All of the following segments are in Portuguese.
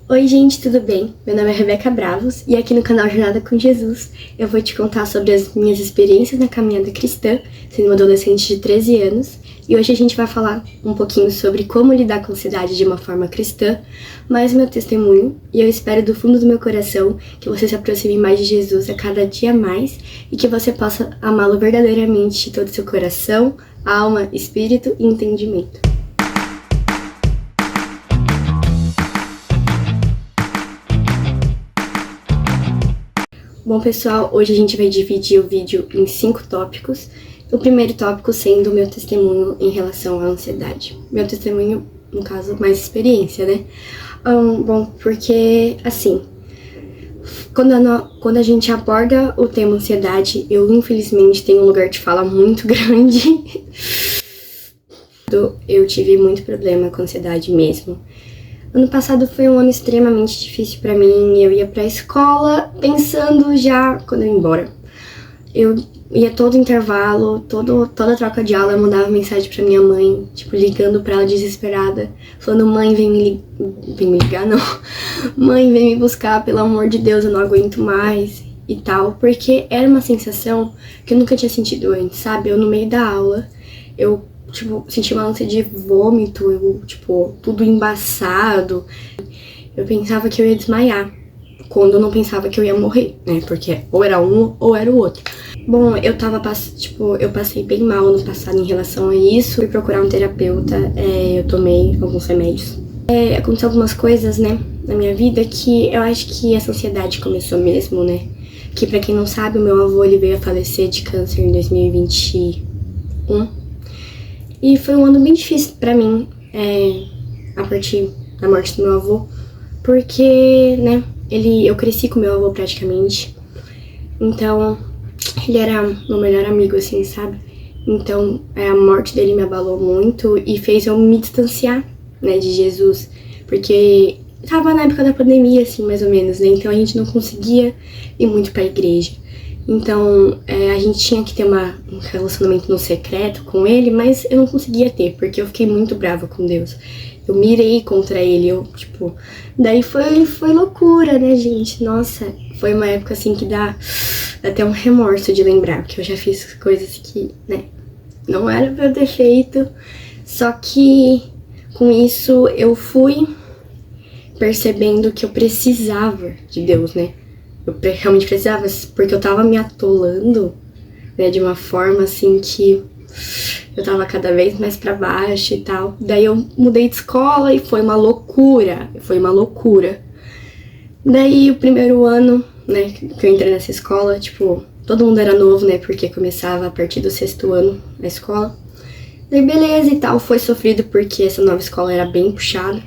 Oi gente, tudo bem? Meu nome é Rebeca Bravos e aqui no canal Jornada com Jesus eu vou te contar sobre as minhas experiências na caminhada cristã, sendo uma adolescente de 13 anos, e hoje a gente vai falar um pouquinho sobre como lidar com a ansiedade de uma forma cristã, mais meu testemunho, e eu espero do fundo do meu coração que você se aproxime mais de Jesus a cada dia mais e que você possa amá-lo verdadeiramente de todo o seu coração, alma, espírito e entendimento. Bom pessoal, hoje a gente vai dividir o vídeo em 5 tópicos. O primeiro tópico sendo o meu testemunho em relação à ansiedade. Meu testemunho, no caso, mais experiência, né? Bom, porque, assim, quando a gente aborda o tema ansiedade, eu infelizmente tenho um lugar de fala muito grande. Eu tive muito problema com ansiedade mesmo. Ano passado foi um ano extremamente difícil pra mim. Eu ia pra escola pensando já quando eu ia embora. Eu ia todo intervalo, toda troca de aula, eu mandava mensagem pra minha mãe, tipo, ligando pra ela desesperada, falando: mãe, vem me ligar, não. Mãe, vem me buscar, pelo amor de Deus, eu não aguento mais e tal. Porque era uma sensação que eu nunca tinha sentido antes, sabe? Eu no meio da aula, eu senti uma ânsia de vômito, tudo embaçado. Eu pensava que eu ia desmaiar, quando eu não pensava que eu ia morrer, né? Porque ou era um ou era o outro. Bom, eu passei bem mal ano passado em relação a isso. Fui procurar um terapeuta, eu tomei alguns remédios. Aconteceu algumas coisas, né, na minha vida que eu acho que essa ansiedade começou mesmo, né? Que pra quem não sabe, o meu avô, ele veio a falecer de câncer em 2021. E foi um ano bem difícil pra mim, a partir da morte do meu avô, porque, né, eu cresci com meu avô praticamente, então ele era meu melhor amigo, assim, sabe? Então a morte dele me abalou muito e fez eu me distanciar, né, de Jesus, porque tava na época da pandemia, assim, mais ou menos, né, então a gente não conseguia ir muito pra igreja. Então, a gente tinha que ter um relacionamento no secreto com ele, mas eu não conseguia ter, porque eu fiquei muito brava com Deus. Eu mirei contra ele, daí foi loucura, né, gente? Nossa, foi uma época, assim, que dá até um remorso de lembrar, porque eu já fiz coisas que, né, não era pra eu ter feito. Só que, com isso, eu fui percebendo que eu precisava de Deus, né? Eu realmente precisava, porque eu tava me atolando, né, de uma forma assim que eu tava cada vez mais pra baixo e tal. Daí eu mudei de escola e foi uma loucura. Daí o primeiro ano, né, que eu entrei nessa escola, todo mundo era novo, né, porque começava a partir do 6º ano a escola. Daí beleza e tal, foi sofrido porque essa nova escola era bem puxada.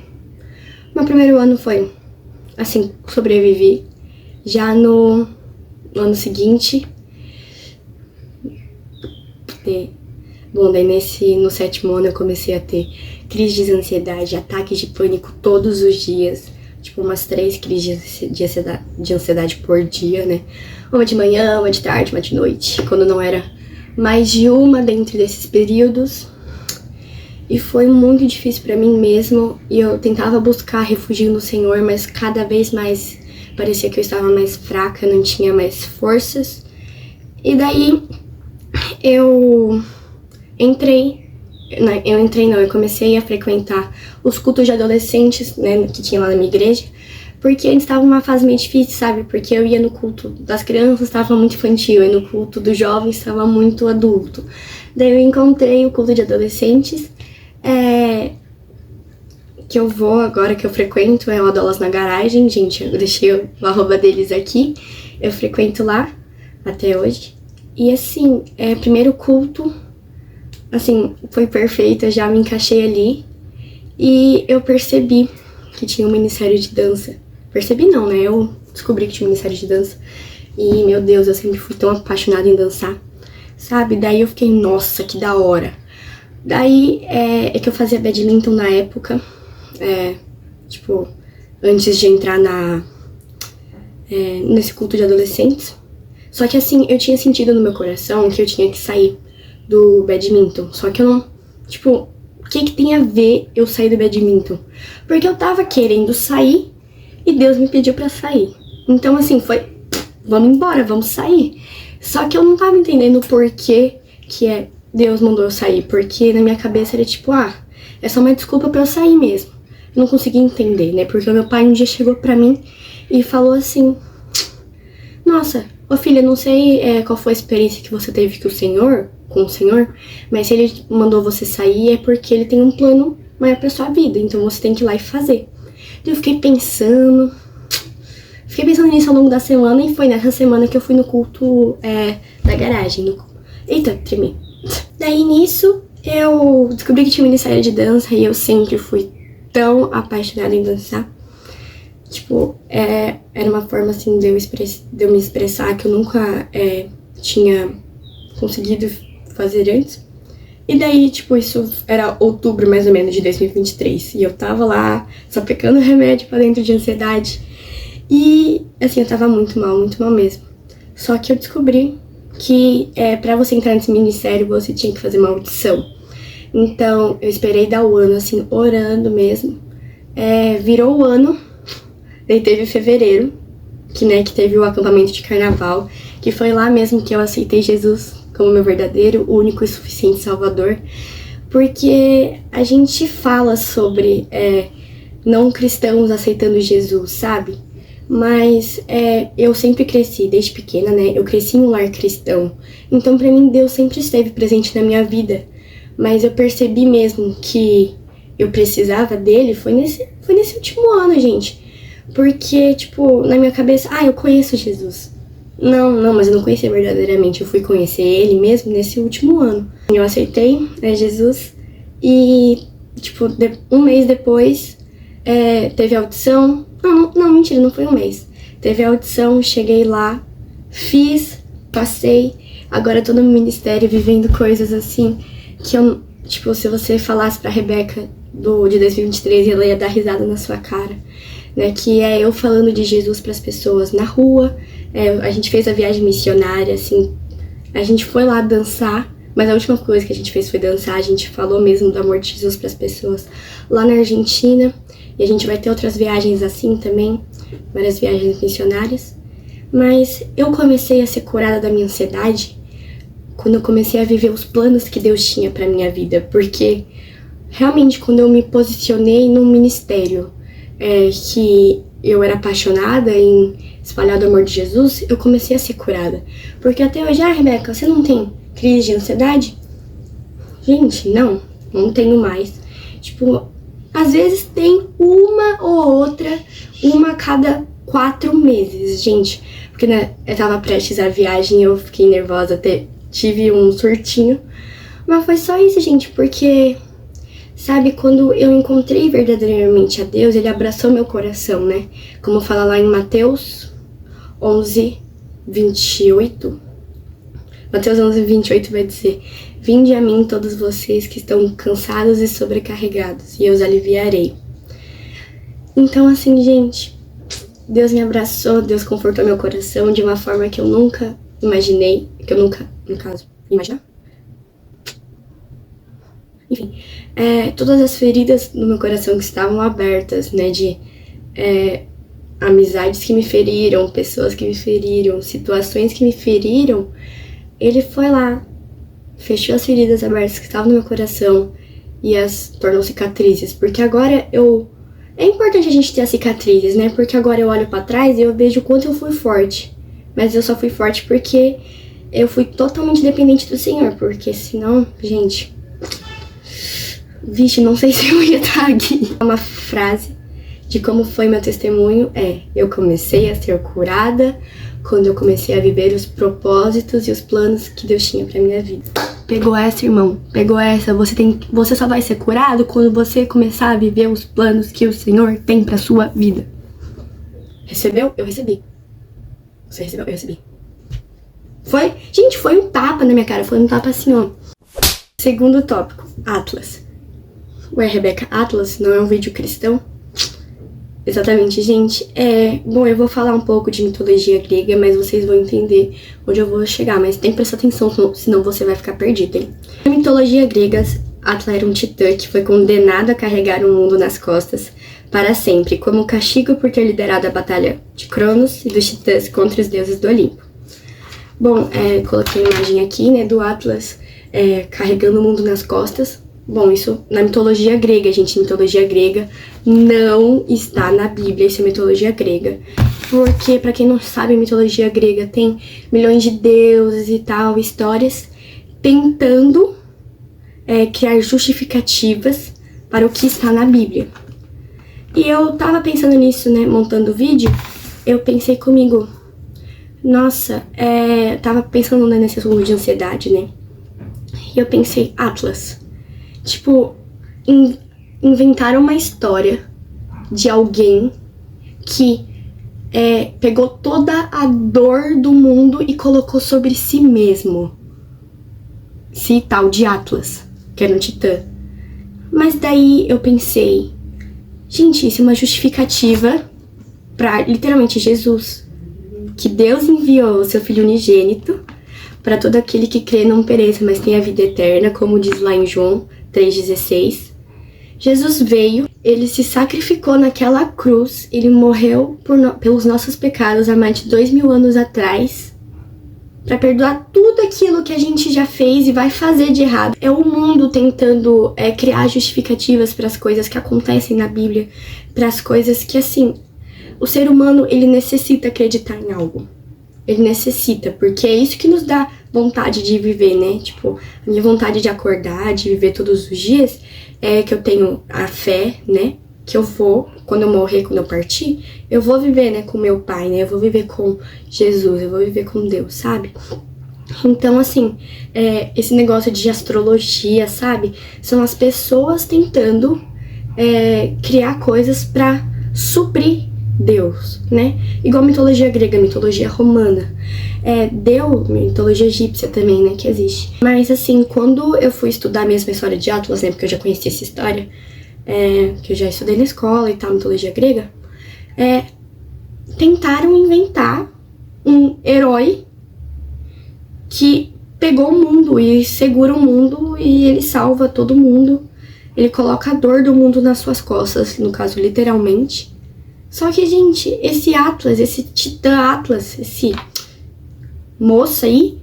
Meu primeiro ano foi, assim, sobrevivi. Já no ano seguinte, daí no 7º ano eu comecei a ter crises de ansiedade, ataques de pânico todos os dias, umas 3 crises de ansiedade por dia, né? Uma de manhã, uma de tarde, uma de noite, quando não era mais de uma dentro desses períodos. E foi muito difícil pra mim mesmo, e eu tentava buscar refúgio no Senhor, mas cada vez mais parecia que eu estava mais fraca, não tinha mais forças. E daí eu comecei a frequentar os cultos de adolescentes, né, que tinha lá na minha igreja, porque eles estavam numa fase meio difícil, sabe? Porque eu ia no culto das crianças, estava muito infantil, e no culto dos jovens estava muito adulto. Daí eu encontrei o culto de adolescentes, que eu vou agora, que eu frequento, é o Adolas na Garagem, gente, eu deixei o arroba deles aqui, eu frequento lá até hoje. E assim, primeiro culto, assim, foi perfeito, eu já me encaixei ali, e eu percebi que tinha um ministério de dança. Percebi não, né, eu descobri que tinha um ministério de dança, e meu Deus, eu sempre fui tão apaixonada em dançar, sabe? Daí eu fiquei, nossa, que da hora. Daí é que eu fazia badminton na época, antes de entrar nesse culto de adolescentes. Só que assim, eu tinha sentido no meu coração que eu tinha que sair do badminton. Só que eu não, o que tem a ver eu sair do badminton? Porque eu tava querendo sair e Deus me pediu pra sair. Então, assim, foi, vamos embora, vamos sair. Só que eu não tava entendendo o porquê que Deus mandou eu sair, porque na minha cabeça era tipo, é só uma desculpa pra eu sair mesmo. Eu não conseguia entender, né, porque o meu pai um dia chegou pra mim e falou assim, nossa, ô filha, não sei qual foi a experiência que você teve com o Senhor, mas se ele mandou você sair é porque ele tem um plano maior pra sua vida, então você tem que ir lá e fazer. Então eu fiquei pensando nisso ao longo da semana, e foi nessa semana que eu fui no culto da garagem. Eita, tremi. Daí nisso, eu descobri que tinha um ministério de dança e eu sempre fui tão apaixonada em dançar. Tipo, era uma forma assim de eu me expressar que eu nunca tinha conseguido fazer antes. E daí, tipo, isso era outubro mais ou menos de 2023. E eu tava lá, só pegando remédio pra dentro de ansiedade. E, assim, eu tava muito mal mesmo. Só que eu descobri que pra você entrar nesse ministério, você tinha que fazer uma audição. Então, eu esperei dar o ano, assim, orando mesmo. Virou o ano, daí teve fevereiro, que teve o acampamento de carnaval, que foi lá mesmo que eu aceitei Jesus como meu verdadeiro, único e suficiente Salvador. Porque a gente fala sobre não cristãos aceitando Jesus, sabe? Mas eu sempre cresci, desde pequena, né? Eu cresci em um lar cristão. Então, pra mim, Deus sempre esteve presente na minha vida. Mas eu percebi mesmo que eu precisava dele foi nesse último ano, gente. Porque, tipo, na minha cabeça, eu conheço Jesus. Não, mas eu não conhecia verdadeiramente. Eu fui conhecer ele mesmo nesse último ano. Eu aceitei, Jesus. E, tipo, um mês depois, teve a audição. Não, mentira, não foi um mês. Teve a audição, cheguei lá, fiz, passei. Agora eu tô no ministério vivendo coisas assim que eu, tipo, se você falasse pra Rebeca de 2023, ela ia dar risada na sua cara, né? Que eu falando de Jesus pras pessoas na rua. A gente fez a viagem missionária, assim, a gente foi lá dançar, mas a última coisa que a gente fez foi dançar. A gente falou mesmo do amor de Jesus pras pessoas lá na Argentina. E a gente vai ter outras viagens assim também, várias viagens missionárias. Mas eu comecei a ser curada da minha ansiedade quando eu comecei a viver os planos que Deus tinha pra minha vida. Porque realmente quando eu me posicionei num ministério que eu era apaixonada em espalhar o amor de Jesus, eu comecei a ser curada. Porque até hoje, Rebeca, você não tem crise de ansiedade? Gente, não tenho mais. Tipo, às vezes tem uma ou outra, uma a cada 4 meses, gente. Porque eu tava prestes à viagem, eu fiquei nervosa, até tive um surtinho. Mas foi só isso, gente, porque, sabe, quando eu encontrei verdadeiramente a Deus, ele abraçou meu coração, né? Como fala lá em Mateus 11, 28. Mateus 11, 28 vai dizer: vinde a mim todos vocês que estão cansados e sobrecarregados, e eu os aliviarei. Então, assim, gente, Deus me abraçou, Deus confortou meu coração de uma forma que eu nunca imaginei, que eu nunca, no caso, imaginar. Enfim, todas as feridas no meu coração que estavam abertas, né, de amizades que me feriram, pessoas que me feriram, situações que me feriram, ele foi lá, fechou as feridas abertas que estavam no meu coração e as tornou cicatrizes. Porque agora é importante a gente ter as cicatrizes, né? Porque agora eu olho pra trás e eu vejo o quanto eu fui forte. Mas eu só fui forte porque eu fui totalmente dependente do Senhor. Porque senão, gente, vixe, não sei se eu ia estar aqui. Uma frase de como foi meu testemunho eu comecei a ser curada quando eu comecei a viver os propósitos e os planos que Deus tinha pra minha vida. Pegou essa, irmão? Pegou essa? Você só vai ser curado quando você começar a viver os planos que o Senhor tem pra sua vida. Recebeu? Eu recebi. Você recebeu? Eu recebi. Foi? Gente, foi um tapa na minha cara. Foi um tapa assim, ó. Segundo tópico, Atlas. Ué, Rebeca, Atlas não é um vídeo cristão? Exatamente, gente. Bom, eu vou falar um pouco de mitologia grega, mas vocês vão entender onde eu vou chegar. Mas tem que prestar atenção, senão você vai ficar perdido, hein? Na mitologia grega, Atlas era um titã que foi condenado a carregar o mundo nas costas para sempre, como castigo por ter liderado a batalha de Cronos e dos titãs contra os deuses do Olimpo. Bom, coloquei a imagem aqui, né, do Atlas carregando o mundo nas costas. Bom, isso na mitologia grega, gente. Mitologia grega não está na Bíblia, isso é mitologia grega. Porque, pra quem não sabe, mitologia grega tem milhões de deuses e tal, histórias, tentando criar justificativas para o que está na Bíblia. E eu tava pensando nisso, né, montando o vídeo, eu pensei comigo, nossa, tava pensando, né, nesse assunto de ansiedade, né, e eu pensei, Atlas, tipo, inventaram uma história de alguém que pegou toda a dor do mundo e colocou sobre si mesmo. Esse tal de Atlas, que era um titã. Mas daí eu pensei, gente, isso é uma justificativa para literalmente Jesus. Que Deus enviou o seu Filho unigênito para todo aquele que crê não pereça, mas tenha a vida eterna, como diz lá em João 3,16. Jesus veio, ele se sacrificou naquela cruz, ele morreu pelos nossos pecados há mais de 2000 anos atrás, para perdoar tudo aquilo que a gente já fez e vai fazer de errado. É o mundo tentando criar justificativas para as coisas que acontecem na Bíblia, para as coisas que, assim, o ser humano, ele necessita acreditar em algo. Ele necessita, porque é isso que nos dá vontade de viver, né? Tipo, a minha vontade de acordar, de viver todos os dias, é que eu tenho a fé, né? Que eu vou, quando eu morrer, quando eu partir, eu vou viver, né, com meu pai, né? Eu vou viver com Jesus, eu vou viver com Deus, sabe? Então, assim, esse negócio de astrologia, sabe? São as pessoas tentando criar coisas pra suprir Deus, né? Igual mitologia grega, mitologia romana. Mitologia egípcia também, né, que existe. Mas, assim, quando eu fui estudar mesmo a história de Atlas, né, porque eu já conhecia essa história, que eu já estudei na escola e tal, mitologia grega, tentaram inventar um herói que pegou o mundo e segura o mundo e ele salva todo mundo. Ele coloca a dor do mundo nas suas costas, no caso, literalmente. Só que, gente, esse Atlas, esse titã Atlas, esse moço aí,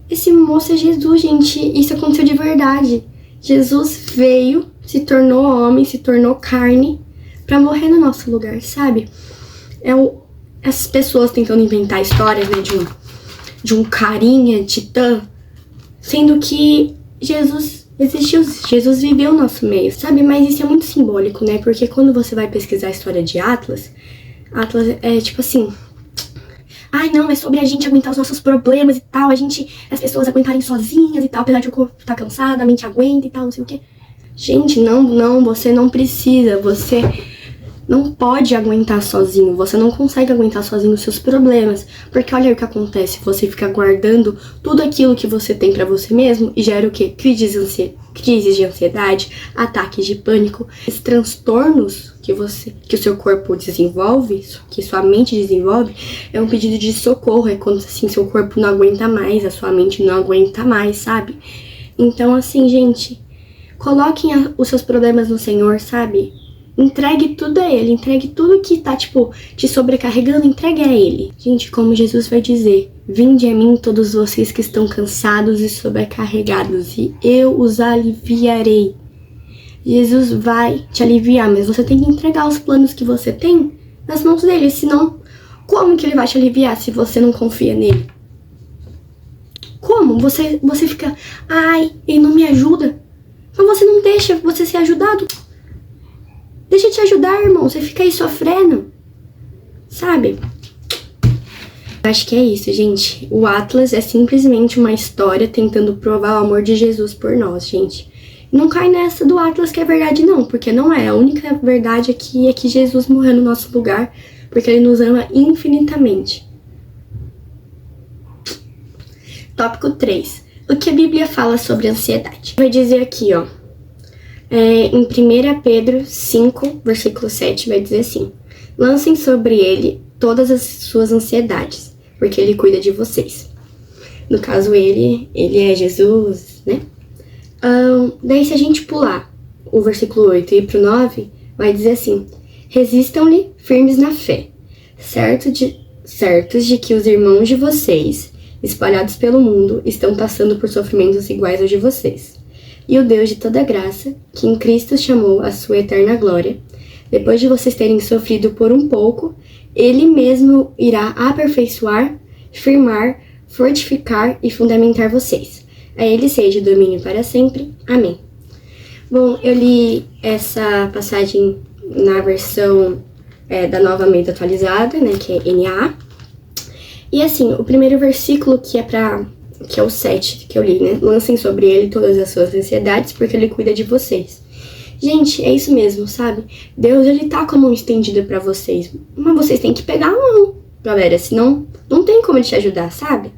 esse moço é Jesus, gente. Isso aconteceu de verdade. Jesus veio, se tornou homem, se tornou carne pra morrer no nosso lugar, sabe? Essas pessoas tentando inventar histórias, né, de um carinha titã, sendo que Jesus existiu, Jesus viveu no nosso meio, sabe? Mas isso é muito simbólico, né? Porque quando você vai pesquisar a história de Atlas é tipo assim, ai não, é sobre a gente aguentar os nossos problemas e tal, as pessoas aguentarem sozinhas e tal, apesar de o corpo estar cansado, a mente aguenta e tal, não sei o que. Gente, não, você não precisa, você não pode aguentar sozinho, você não consegue aguentar sozinho os seus problemas, porque olha o que acontece, você fica guardando tudo aquilo que você tem pra você mesmo e gera o quê? Crises de ansiedade, ataques de pânico, esses transtornos que o seu corpo desenvolve, que sua mente desenvolve, é um pedido de socorro, é quando assim, seu corpo não aguenta mais, a sua mente não aguenta mais, sabe? Então assim, gente, coloquem os seus problemas no Senhor, sabe? Entregue tudo a Ele, entregue tudo que tá, tipo, te sobrecarregando, entregue a Ele. Gente, como Jesus vai dizer, vinde a mim todos vocês que estão cansados e sobrecarregados, e eu os aliviarei. Jesus vai te aliviar, mas você tem que entregar os planos que você tem nas mãos dele, senão, como que ele vai te aliviar se você não confia nele? Como? Você fica, ai, ele não me ajuda, mas você não deixa você ser ajudado. Deixa eu te ajudar, irmão. Você fica aí sofrendo. Sabe? Acho que é isso, gente. O Atlas é simplesmente uma história tentando provar o amor de Jesus por nós, gente. Não cai nessa do Atlas que é verdade, não. Porque não é. A única verdade aqui é que Jesus morreu no nosso lugar. Porque ele nos ama infinitamente. Tópico 3. O que a Bíblia fala sobre ansiedade? Vai dizer aqui, ó. Em 1 Pedro 5, versículo 7, vai dizer assim: lancem sobre ele todas as suas ansiedades, porque ele cuida de vocês. No caso, ele é Jesus, né? Daí, se a gente pular o versículo 8 e ir pro 9, vai dizer assim: resistam-lhe firmes na fé, certos de que os irmãos de vocês, espalhados pelo mundo, estão passando por sofrimentos iguais aos de vocês. E o Deus de toda graça, que em Cristo chamou a sua eterna glória, depois de vocês terem sofrido por um pouco, Ele mesmo irá aperfeiçoar, firmar, fortificar e fundamentar vocês. A Ele seja domínio para sempre. Amém. Bom, eu li essa passagem na versão da Nova Almeida Atualizada, né, que é NA. E assim, o primeiro versículo que é o 7 que eu li, né? Lancem sobre ele todas as suas ansiedades, porque ele cuida de vocês. Gente, é isso mesmo, sabe? Deus, ele tá com a mão estendida pra vocês. Mas vocês têm que pegar a mão, galera. Senão, não tem como ele te ajudar, sabe?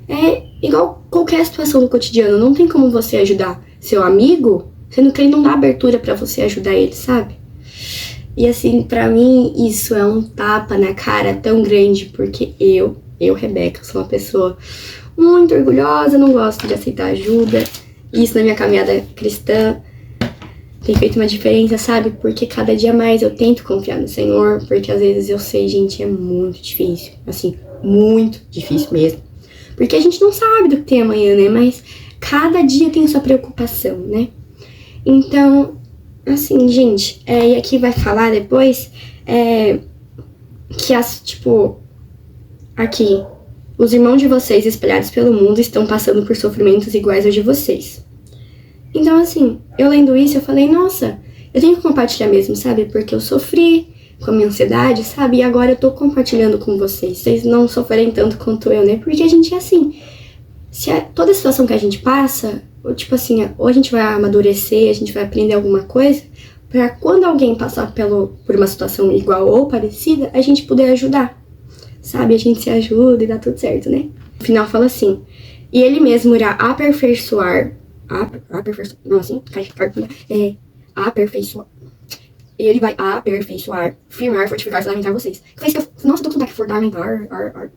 É igual qualquer situação do cotidiano. Não tem como você ajudar seu amigo, sendo que ele não dá abertura pra você ajudar ele, sabe? E assim, pra mim, isso é um tapa na cara tão grande, porque eu, Rebeca, sou uma pessoa muito orgulhosa, não gosto de aceitar ajuda. Isso na minha caminhada cristã tem feito uma diferença, sabe? Porque cada dia mais eu tento confiar no Senhor, porque às vezes eu sei, gente, é muito difícil. Assim, muito difícil mesmo. Porque a gente não sabe do que tem amanhã, né? Mas cada dia tem sua preocupação, né? Então, assim, gente, e aqui vai falar depois que aqui, os irmãos de vocês espalhados pelo mundo estão passando por sofrimentos iguais aos de vocês. Então, assim, eu lendo isso, eu falei, nossa, eu tenho que compartilhar mesmo, sabe? Porque eu sofri com a minha ansiedade, sabe? E agora eu tô compartilhando com vocês. Vocês não sofrerem tanto quanto eu, né? Porque a gente é assim. Toda situação que a gente passa, ou a gente vai amadurecer, a gente vai aprender alguma coisa, pra quando alguém passar por uma situação igual ou parecida, a gente poder ajudar, sabe? A gente se ajuda e dá tudo certo, né? No final fala assim: e ele mesmo irá aperfeiçoar. Ele vai aperfeiçoar, firmar, fortificar, fundamentar vocês. Nossa, tô com sotaque, fundamentar.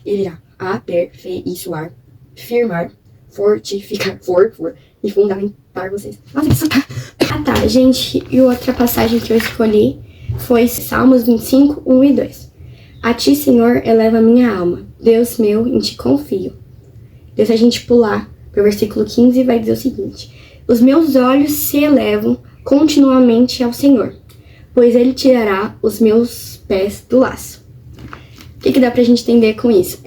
Ele irá aperfeiçoar, firmar, fortificar, e fundamentar vocês. Nossa, que sotaque. Tá, gente, e outra passagem que eu escolhi foi Salmos 25, 1 e 2. A ti, Senhor, eleva minha alma. Deus meu, em ti confio. Se a gente pular pro versículo 15, vai dizer o seguinte: os meus olhos se elevam continuamente ao Senhor, pois ele tirará os meus pés do laço. O que dá pra gente entender com isso?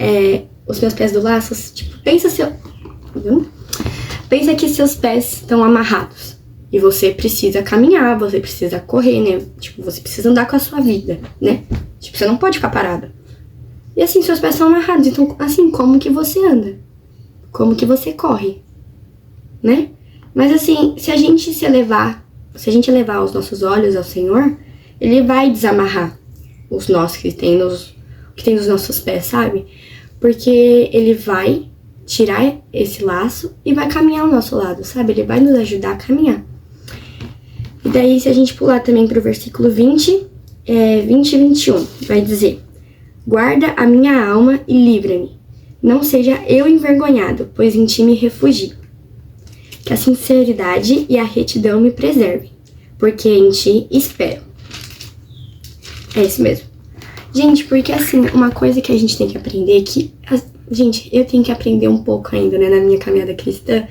Os meus pés do laço, pensa que seus pés estão amarrados e você precisa caminhar, você precisa correr, né? Você precisa andar com a sua vida, né? Você não pode ficar parada. E assim, seus pés são amarrados, então assim, como que você anda? Como que você corre, né? Mas assim, se a gente elevar os nossos olhos ao Senhor, ele vai desamarrar os nós que tem nos nossos pés, sabe? Porque ele vai tirar esse laço e vai caminhar ao nosso lado, sabe? Ele vai nos ajudar a caminhar. E daí, se a gente pular também pro versículo 20 e 21, vai dizer: guarda a minha alma e livra-me. Não seja eu envergonhado, pois em ti me refugio. Que a sinceridade e a retidão me preservem, porque em ti espero. É isso mesmo. Gente, porque assim, uma coisa que a gente tem que aprender gente, eu tenho que aprender um pouco ainda, né, na minha caminhada cristã,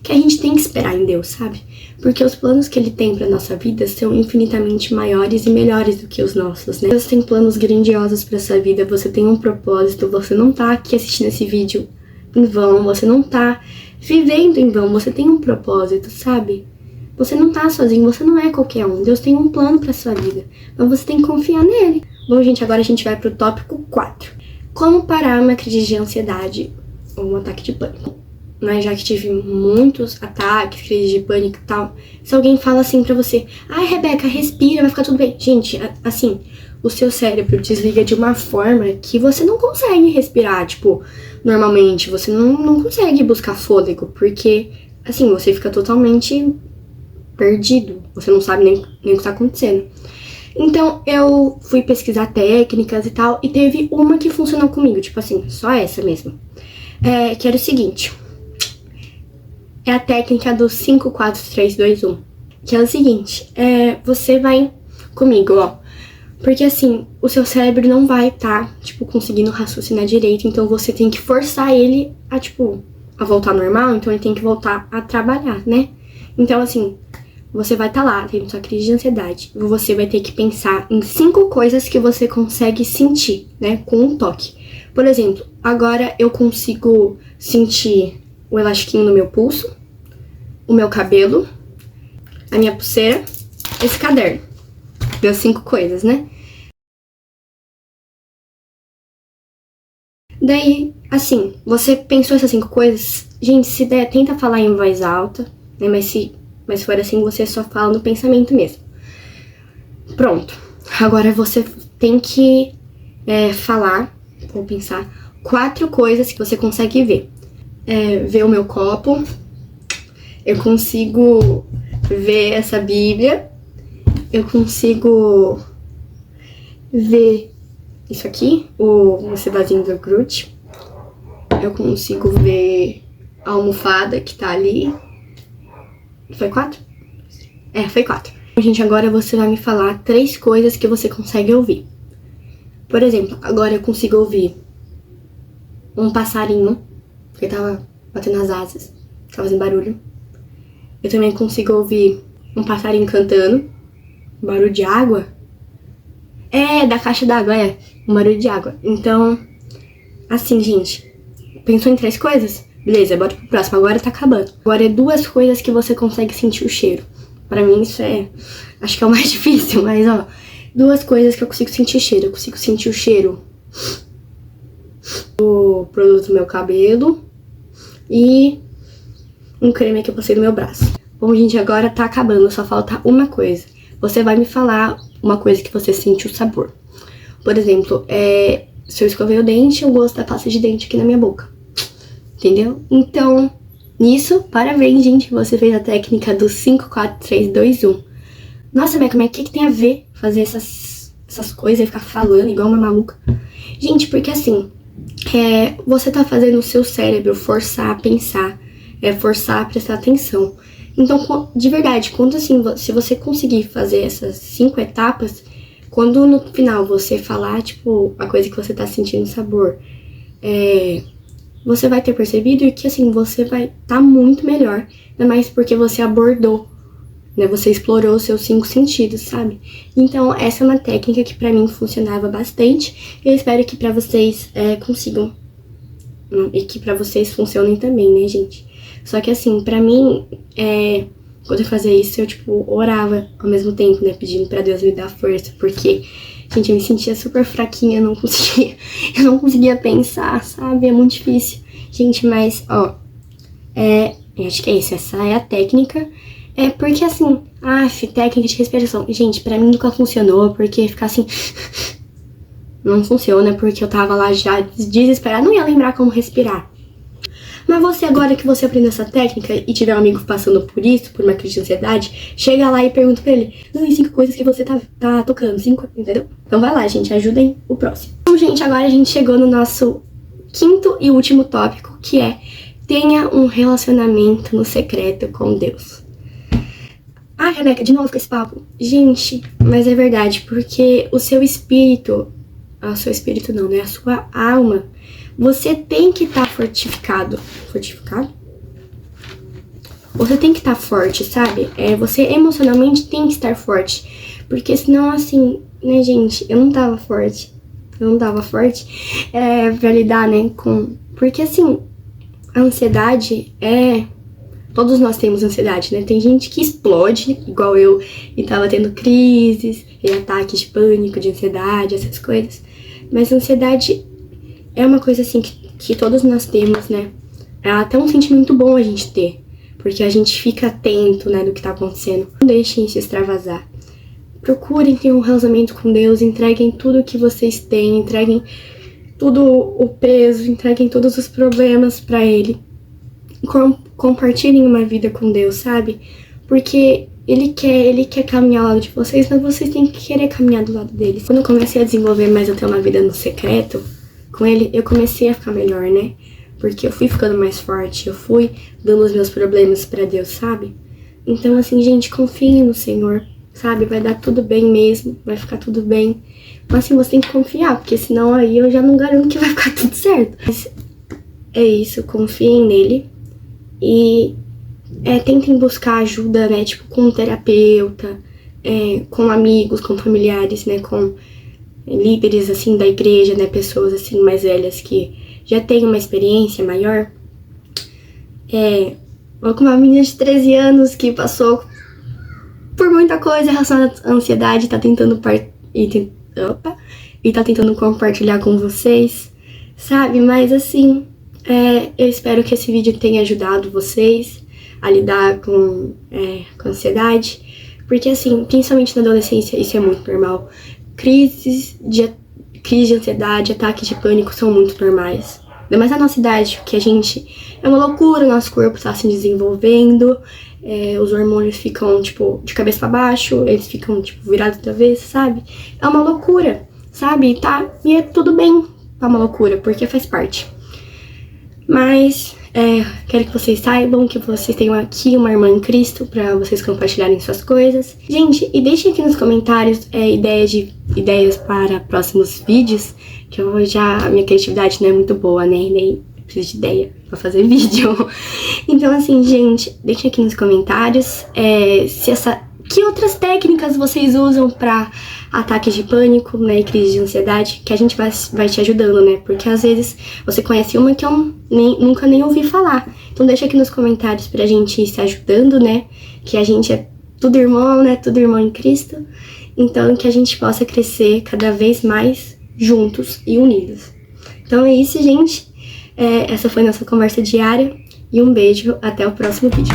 que a gente tem que esperar em Deus, sabe? Porque os planos que ele tem pra nossa vida são infinitamente maiores e melhores do que os nossos, né? Deus tem planos grandiosos pra sua vida, você tem um propósito, você não tá aqui assistindo esse vídeo em vão, você não tá vivendo em vão, você tem um propósito, sabe? Você não tá sozinho, você não é qualquer um, Deus tem um plano pra sua vida, mas você tem que confiar nele. Bom, gente, agora a gente vai pro tópico 4. Como parar uma crise de ansiedade ou um ataque de pânico? Mas já que tive muitos ataques, crises de pânico e tal, se alguém fala assim pra você: ai, Rebeca, respira, vai ficar tudo bem. Gente, assim, o seu cérebro desliga de uma forma que você não consegue respirar, normalmente. Você não consegue buscar fôlego, porque, assim, você fica totalmente perdido. Você não sabe nem o que tá acontecendo. Então, eu fui pesquisar técnicas e tal, e teve uma que funcionou comigo, só essa mesmo. Que era o seguinte: é a técnica do 5, 4, 3, 2, 1. que é o seguinte, você vai comigo, ó. Porque assim, o seu cérebro não vai estar, tipo, conseguindo raciocinar direito, então você tem que forçar ele a, tipo, a voltar ao normal, então ele tem que voltar a trabalhar, né? Então, assim, você vai estar lá, tendo sua crise de ansiedade, você vai ter que pensar em 5 coisas que você consegue sentir, né, com um toque. Por exemplo, agora eu consigo sentir o elastiquinho no meu pulso, o meu cabelo, a minha pulseira, esse caderno. Deu 5 coisas, né? Daí, assim, você pensou essas 5 coisas? Gente, se der, tenta falar em voz alta, né? Mas se for assim, você só fala no pensamento mesmo. Pronto. Agora você tem que falar, ou pensar, 4 coisas que você consegue ver. Ver o meu copo, eu consigo ver essa Bíblia, eu consigo ver isso aqui, esse vasinho do Groot. Eu consigo ver a almofada que tá ali. Foi 4? Foi 4. Gente, agora você vai me falar 3 coisas que você consegue ouvir. Por exemplo, agora eu consigo ouvir um passarinho, porque tava batendo as asas, tava fazendo barulho. Eu também consigo ouvir um passarinho cantando, barulho de água. Da caixa d'água, um barulho de água. Então, assim, gente, pensou em 3 coisas? Beleza, bora pro próximo. Agora tá acabando. Agora 2 coisas que você consegue sentir o cheiro. Pra mim isso acho que é o mais difícil, mas ó, 2 coisas que eu consigo sentir cheiro. Eu consigo sentir o cheiro do produto do meu cabelo e um creme que eu passei no meu braço. Bom, gente, agora tá acabando, só falta uma coisa. Você vai me falar uma coisa que você sente o sabor. Por exemplo, se eu escovei o dente, o gosto da pasta de dente aqui na minha boca. Entendeu? Então, nisso, parabéns, gente. Você fez a técnica do 5, 4, 3, 2, 1. Nossa, Beca, mas o que tem a ver fazer essas coisas e ficar falando igual uma maluca? Gente, porque assim, você tá fazendo o seu cérebro forçar a pensar, forçar a prestar atenção. Então, de verdade, quando assim, se você conseguir fazer essas 5 etapas, quando no final você falar, tipo, a coisa que você tá sentindo sabor, você vai ter percebido que, assim, você vai estar muito melhor, ainda mais porque você abordou, né? Você explorou os seus 5 sentidos, sabe? Então, essa é uma técnica que pra mim funcionava bastante. Eu espero que pra vocês consigam. E que pra vocês funcionem também, né, gente? Só que, assim, pra mim, quando eu fazia isso, eu, tipo, orava ao mesmo tempo, né? Pedindo pra Deus me dar força, porque, gente, eu me sentia super fraquinha, eu não conseguia pensar, sabe? É muito difícil. Gente, mas, ó, acho que é isso, essa é a técnica. Porque, assim, técnica de respiração. Gente, pra mim nunca funcionou, porque ficar assim... Não funciona, porque eu tava lá já desesperada, não ia lembrar como respirar. Mas você, agora que você aprendeu essa técnica e tiver um amigo passando por isso, por uma crise de ansiedade, chega lá e pergunta pra ele: 5 coisas que você tá tocando, 5, entendeu? Então vai lá, gente, ajudem o próximo. Então, gente, agora a gente chegou no nosso 5º e último tópico, que é: tenha um relacionamento no secreto com Deus. Rebeca, de novo com esse papo. Gente, mas é verdade, porque o seu espírito não, né? A sua alma, você tem que estar fortificado. Fortificado? Você tem que estar forte, sabe? Você emocionalmente tem que estar forte. Porque senão, assim, né, gente? Eu não tava forte pra lidar, né, Porque, assim, a ansiedade todos nós temos ansiedade, né? Tem gente que explode, igual eu, e tava tendo crises e ataques de pânico, de ansiedade, essas coisas. Mas a ansiedade é uma coisa, assim, que todos nós temos, né? É até um sentimento bom a gente ter, porque a gente fica atento, né, do que tá acontecendo. Não deixem se extravasar. Procurem ter um relacionamento com Deus, entreguem tudo que vocês têm, entreguem tudo o peso, entreguem todos os problemas pra Ele. Compartilhem uma vida com Deus, sabe? Porque Ele quer caminhar ao lado de vocês, mas vocês têm que querer caminhar do lado dele. Quando eu comecei a desenvolver mais eu ter uma vida no secreto com Ele, eu comecei a ficar melhor, né? Porque eu fui ficando mais forte, eu fui dando os meus problemas pra Deus, sabe? Então, assim, gente, confiem no Senhor, sabe? Vai dar tudo bem mesmo, vai ficar tudo bem. Mas assim, você tem que confiar, porque senão aí eu já não garanto que vai ficar tudo certo. Mas é isso, confiem nele e tentem buscar ajuda, né? Tipo, com um terapeuta, com amigos, com familiares, né? Com líderes, assim, da igreja, né? Pessoas, assim, mais velhas que já têm uma experiência maior. Ou com uma menina de 13 anos que passou por muita coisa relacionada à ansiedade, tá tentando e tá tentando compartilhar com vocês, sabe? Mas assim, eu espero que esse vídeo tenha ajudado vocês a lidar com ansiedade, porque assim, principalmente na adolescência, isso é muito normal. Crises de ansiedade, ataques de pânico são muito normais. Ainda mais na nossa idade, porque a gente... É uma loucura, nosso corpo tá se desenvolvendo, os hormônios ficam, tipo, de cabeça pra baixo, eles ficam, tipo, virados da vez, sabe? É uma loucura, sabe? E é tudo bem, tá uma loucura, porque faz parte. Mas, quero que vocês saibam que vocês tenham aqui uma irmã em Cristo pra vocês compartilharem suas coisas. Gente, e deixem aqui nos comentários ideias para próximos vídeos, que a minha criatividade não é muito boa, né? Nem preciso de ideia pra fazer vídeo. Então, assim, gente, deixem aqui nos comentários que outras técnicas vocês usam pra ataques de pânico, né, e crise de ansiedade, que a gente vai te ajudando, né, porque às vezes você conhece uma que eu nunca nem ouvi falar. Então deixa aqui nos comentários pra gente ir se ajudando, né, que a gente é tudo irmão, né, tudo irmão em Cristo, então que a gente possa crescer cada vez mais juntos e unidos. Então é isso, gente, essa foi nossa conversa diária e um beijo, até o próximo vídeo.